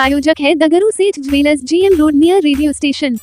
प्रायोजक है दगरू सेठ jewellers, GM road, near radio station.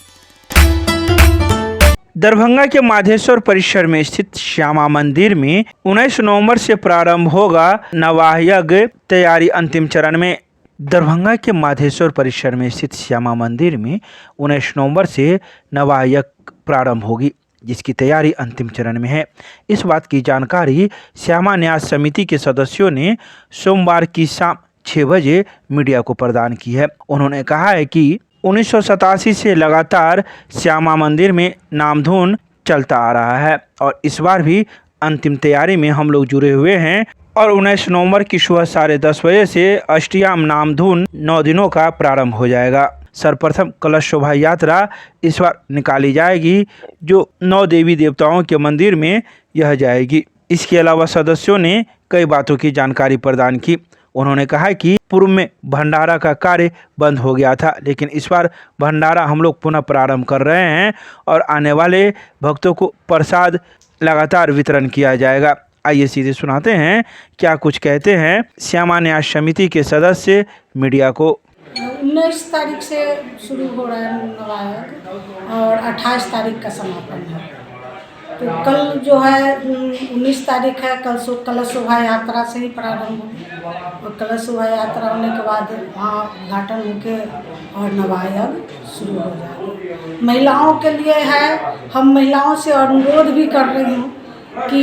Darbhanga के माधेश्वर परिसर में स्थित श्यामा मंदिर में 19 नवंबर से प्रारंभ होगा नवाह यज्ञ, तैयारी अंतिम चरण में। दरभंगा के माधेश्वर परिसर में स्थित श्यामा मंदिर में 19 नवंबर से नवाह यज्ञ प्रारंभ होगी, जिसकी तैयारी अंतिम चरण में है। इस बात की जानकारी श्यामा न्यास समिति के सदस्यों ने सोमवार की शाम 6 बजे मीडिया को प्रदान की है। उन्होंने कहा है कि 1987 से लगातार श्यामा मंदिर में नामधुन चलता आ रहा है और इस बार भी अंतिम तैयारी में हम लोग जुड़े हुए हैं और 19 नवंबर की सुबह 10:30 बजे से अष्टयाम नामधुन 9 दिनों का प्रारंभ हो जाएगा। सर्वप्रथम कलश शोभा यात्रा इस बार निकाली जाएगी, जो 9 देवी देवताओं के मंदिर में यह जाएगी। इसके अलावा सदस्यों ने कई बातों की जानकारी प्रदान की। उन्होंने कहा कि पूर्व में भंडारा का कार्य बंद हो गया था, लेकिन इस बार भंडारा हम लोग पुनः प्रारंभ कर रहे हैं और आने वाले भक्तों को प्रसाद लगातार वितरण किया जाएगा। आइए सीधे सुनाते हैं क्या कुछ कहते हैं श्यामा न्यास समिति के सदस्य मीडिया को। 19 तारीख से शुरू हो रहा है नवाह यज्ञ और 28 तारीख का समापन है। तो कल जो है 19 तारीख है, कलश शोभा यात्रा से ही प्रारंभ होगी और कलश शोभा यात्रा होने के बाद वहाँ उद्घाटन होके और नवाह यज्ञ शुरू हो जाएगा। महिलाओं के लिए है, हम महिलाओं से अनुरोध भी कर रही हूँ कि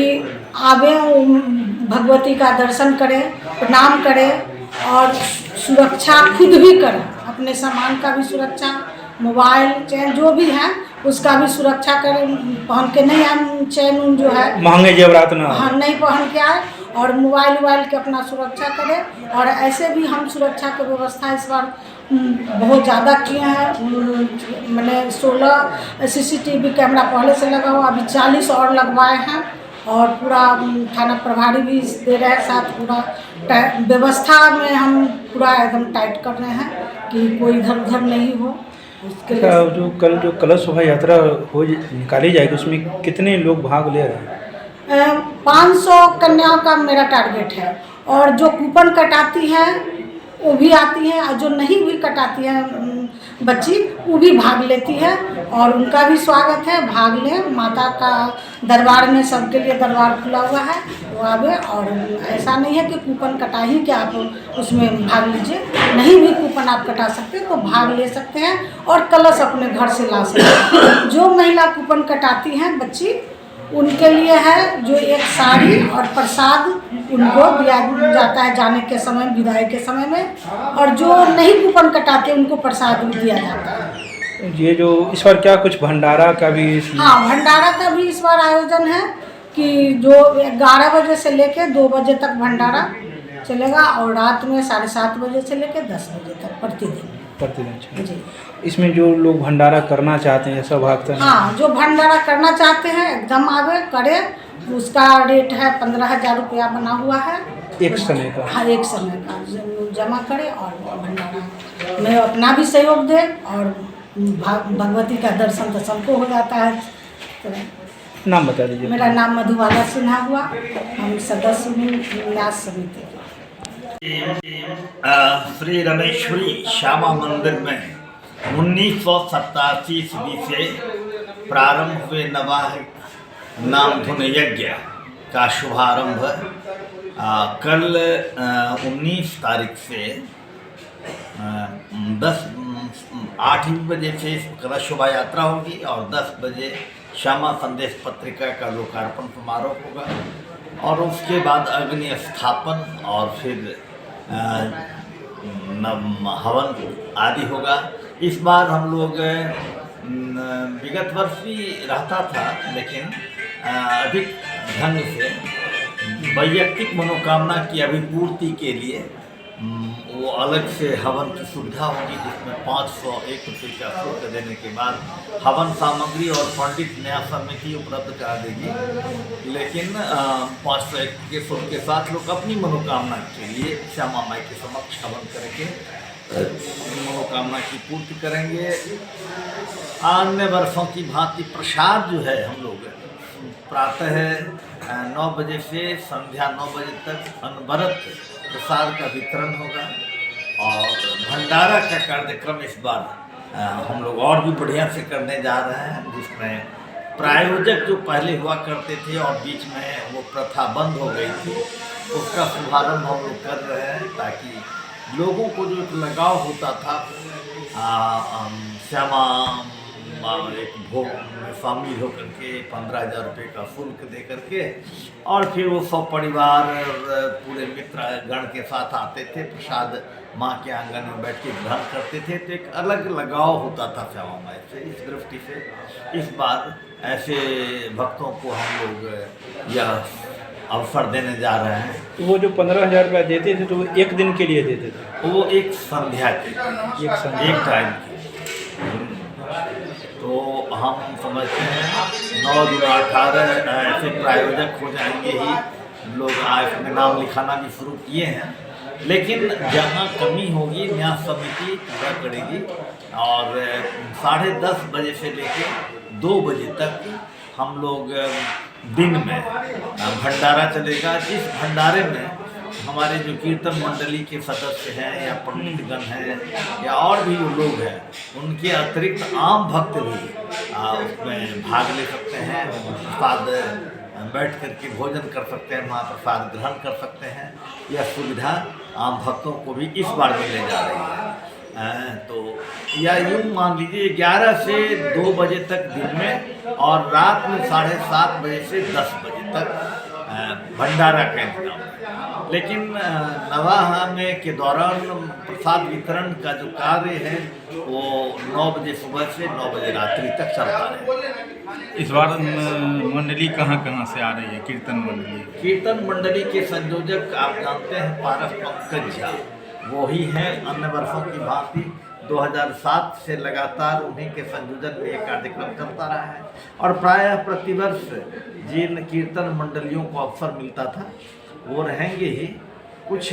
आवे, भगवती का दर्शन करें, प्रणाम करें और सुरक्षा खुद भी करें। अपने सामान का भी सुरक्षा, मोबाइल चैन जो भी है उसका भी सुरक्षा करें। पहन के नहीं आए चैन जो है महंगे जेवरात ना, हाँ, नहीं पहन के आए और मोबाइल के अपना सुरक्षा करें। और ऐसे भी हम सुरक्षा की व्यवस्था इस बार बहुत ज़्यादा किए हैं। मैंने 16 CCTV कैमरा पहले से लगा हुआ, अभी 40 और लगवाए हैं और पूरा थाना प्रभारी भी दे रहे हैं साथ। पूरा व्यवस्था में हम पूरा एकदम टाइट कर रहे हैं कि कोई इधर उधर नहीं हो। उसके लिए जो कलश शोभा यात्रा हो निकाली जाएगी उसमें कितने लोग भाग ले रहे हैं? 500 कन्याओं का मेरा टारगेट है और जो कूपन कटाती है वो भी आती है और जो नहीं भी कटाती है बच्ची वो भी भाग लेती है और उनका भी स्वागत है। भाग लें, माता का दरबार में सबके लिए दरबार खुला हुआ है, वो आवे। और ऐसा नहीं है कि कूपन कटा ही कि आप उसमें भाग लीजिए, नहीं भी कूपन आप कटा सकते हैं तो भाग ले सकते हैं और कलश अपने घर से ला सकते हैं। जो महिला कूपन कटाती हैं बच्ची, उनके लिए है जो एक साड़ी और प्रसाद उनको दिया जाता है जाने के समय, विदाई के समय में। और जो नहीं कूपन कटाते उनको प्रसाद भी दिया जाता है। ये जो इस बार क्या कुछ भंडारा का भी? हाँ, भंडारा का भी इस बार आयोजन है कि जो 11 बजे से लेके 2 बजे तक भंडारा चलेगा और रात में 7:30 बजे से लेके 10 बजे तक प्रतिदिन जी। इसमें जो लोग भंडारा करना चाहते हैं सब भक्त हैं? हाँ, जो भंडारा करना चाहते हैं एकदम आवे करे। उसका रेट है 15,000 रुपया बना हुआ है एक समय का। हाँ, एक समय का जमा करे और भंडारा में अपना भी सहयोग दे और भगवती का दर्शन तो सबको हो जाता है। तो नाम बता दीजिए। मेरा नाम मधुबाला सिन्हा हुआ, हम सदस्य हूँ न्यास समिति के। श्री रमेश्वरी श्यामा मंदिर में 1987 ईस्वी से प्रारंभ हुए नवाह नामधुन यज्ञ का शुभारंभ कल 19 तारीख से 8 बजे से कलश शोभा यात्रा होगी और 10 बजे श्यामा संदेश पत्रिका का लोकार्पण समारोह होगा और उसके बाद अग्नि स्थापन और फिर हवन आदि होगा। इस बार हम लोग विगत वर्ष भी रहता था, लेकिन अधिक ढंग से वैयक्तिक मनोकामना की अभिपूर्ति के लिए वो अलग से हवन की सुविधा होगी, जिसमें 501 रुपये का शुल्क देने के बाद हवन सामग्री और पंडित न्यास समिति उपलब्ध करा देगी। लेकिन 501 के शुल्क के साथ लोग अपनी मनोकामना के लिए श्यामा माई के समक्ष हवन करके मनोकामना की पूर्ति करेंगे। अन्य वर्षों की भांति प्रसाद जो है हम लोग प्रातः 9 बजे से संध्या 9 बजे तक अनवरत प्रसाद का वितरण होगा और भंडारा का कार्यक्रम इस बार हम लोग और भी बढ़िया से करने जा रहे हैं, जिसमें प्रायोजक जो पहले हुआ करते थे और बीच में वो प्रथा बंद हो गई थी, उसका शुभारंभ हम लोग कर रहे हैं, ताकि लोगों को जो एक लगाव होता था श्यामा एक भोग में शामिल होकर के 15,000 रुपये का शुल्क दे करके, और फिर वो सब परिवार पूरे मित्र गण के साथ आते थे, प्रसाद माँ के आंगन में बैठ के ग्रहण करते थे, तो एक अलग लगाव होता था श्यामा माई से। इस दृष्टि से इस बार ऐसे भक्तों को हम लोग यह अवसर देने जा रहे हैं। तो वो जो 15,000 रुपया देते थे तो वो एक दिन के लिए देते थे? वो एक संध्या के, एक टाइम की। तो हम समझते हैं 9 दिन 18 ऐसे प्रायोजक हो जाएंगे ही, लोग आज में नाम लिखाना भी शुरू किए हैं, लेकिन जहाँ कमी होगी न्यास समिति पूरा करेगी। और 10:30 बजे से लेकर 2 बजे तक हम लोग दिन में भंडारा चलेगा। जिस भंडारे में हमारे जो कीर्तन मंडली के सदस्य हैं या पंडितगण हैं या और भी जो लोग हैं, उनके अतिरिक्त आम भक्त भी उसमें भाग ले सकते हैं, प्रसाद बैठ कर के भोजन कर सकते हैं, महाप्रसाद ग्रहण कर सकते हैं। यह सुविधा आम भक्तों को भी इस बार मिलने जा रही है। तो या यूँ मान लीजिए 11 से 2 बजे तक दिन में, और रात में 7:30 बजे से 10 बजे तक भंडारा का इंतजाम है। लेकिन नवाह में के दौरान प्रसाद वितरण का जो कार्य है वो 9 बजे सुबह से 9 बजे रात्रि तक चलता है। इस बार मंडली कहाँ से आ रही है? कीर्तन मंडली के संयोजक आप जानते हैं पारस पंकज झा, वो ही हैं। अन्य वर्षों की भांति 2007 से लगातार उन्हीं के संयोजन में ये कार्यक्रम चलता रहा है, और प्रायः प्रतिवर्ष जिन कीर्तन मंडलियों को अवसर मिलता था वो रहेंगे ही। कुछ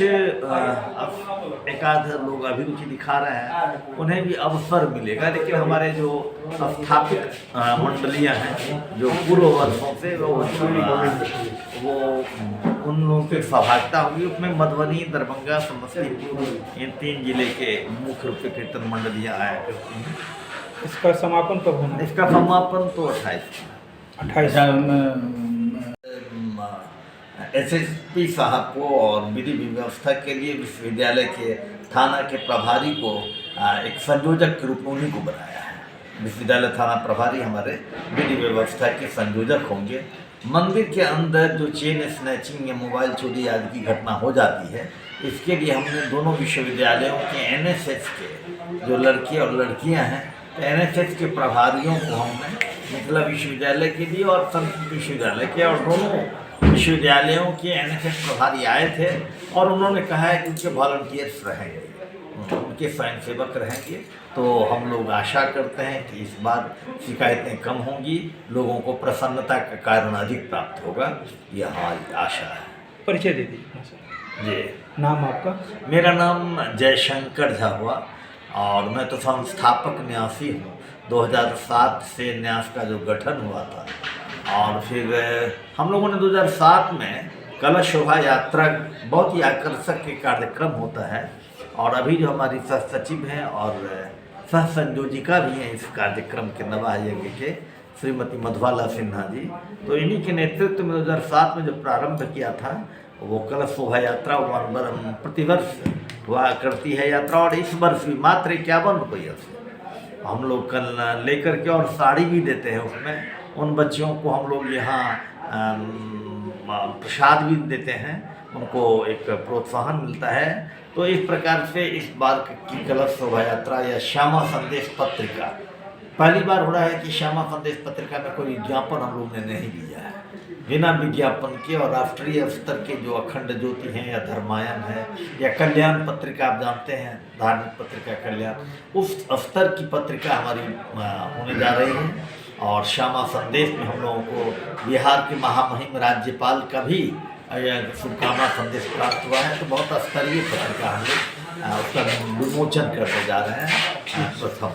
एकाध लोग अभिरुचि दिखा रहे हैं, उन्हें भी अवसर मिलेगा, लेकिन हमारे जो स्थापित मंडलियां हैं जो पूर्व वर्षों से वो उन लोगों की सहभागिता होगी। उसमें मधुबनी, दरभंगा, समस्तीपुर, इन 3 जिले के मुख्य रूप से कीर्तन मंडलियाँ आया करती हैं। इसका समापन कब होना? इसका समापन तो 28 एसएसपी साहब को और विधि व्यवस्था के लिए विश्वविद्यालय के थाना के प्रभारी को एक संयोजक के रूप में उन्हीं को बनाया है। विश्वविद्यालय थाना प्रभारी हमारे विधि व्यवस्था के संयोजक होंगे। मंदिर के अंदर जो चेन स्नैचिंग या मोबाइल चोरी आदि की घटना हो जाती है, इसके लिए हमने दोनों विश्वविद्यालयों के एनएसएस के जो लड़के और लड़कियां हैं, एनएसएस के प्रभारियों को हमने मिथिला विश्वविद्यालय के लिए और संस्कृत विश्वविद्यालय के, और दोनों विश्वविद्यालयों के एनएसएस प्रभारी आए थे, और उन्होंने कहा है कि उनके वॉलंटियर्स रहेंगे, उनके स्वयंसेवक रहेंगे। तो हम लोग आशा करते हैं कि इस बार शिकायतें कम होंगी, लोगों को प्रसन्नता का कारण अधिक प्राप्त होगा, यह हमारी आशा है। परिचय दे दीजिए जी। नाम आपका? मेरा नाम जयशंकर झा हुआ, और मैं तो संस्थापक न्यासी हूँ। 2007 से न्यास का जो गठन हुआ था, और फिर हम लोगों ने 2007 में कलश शोभा यात्रा, बहुत ही आकर्षक एक कार्यक्रम होता है, और अभी जो हमारी सह सचिव हैं और सह संयोजिका भी हैं इस कार्यक्रम के नवाह यज्ञ के, श्रीमती मधुबाला सिन्हा जी, तो इन्हीं के नेतृत्व में 2007 में जो प्रारंभ किया था वो कलश शोभा यात्रा प्रतिवर्ष हुआ करती है यात्रा, और इस वर्ष भी मात्र 51 रुपये से हम लोग कल लेकर के, और साड़ी भी देते हैं उसमें। उन बच्चियों को हम लोग यहाँ प्रसाद भी देते हैं, उनको एक प्रोत्साहन मिलता है। तो इस प्रकार से इस बार की कलश शोभा यात्रा या श्यामा संदेश पत्रिका पहली बार हो रहा है कि श्यामा संदेश पत्रिका में कोई विज्ञापन हम लोग ने नहीं दिया है। बिना विज्ञापन के, और राष्ट्रीय स्तर के जो अखंड ज्योति हैं या धर्मायन है या कल्याण पत्रिका, आप जानते हैं धार्मिक पत्रिका कल्याण, उस स्तर की पत्रिका हमारी होने जा रही है। और श्यामा संदेश में हम लोगों को बिहार के महामहिम राज्यपाल का भी शुभकामना संदेश प्राप्त हुआ है। तो बहुत स्तरीय पत्रिका हम लोग उसका विमोचन करने जा रहे हैं प्रथम।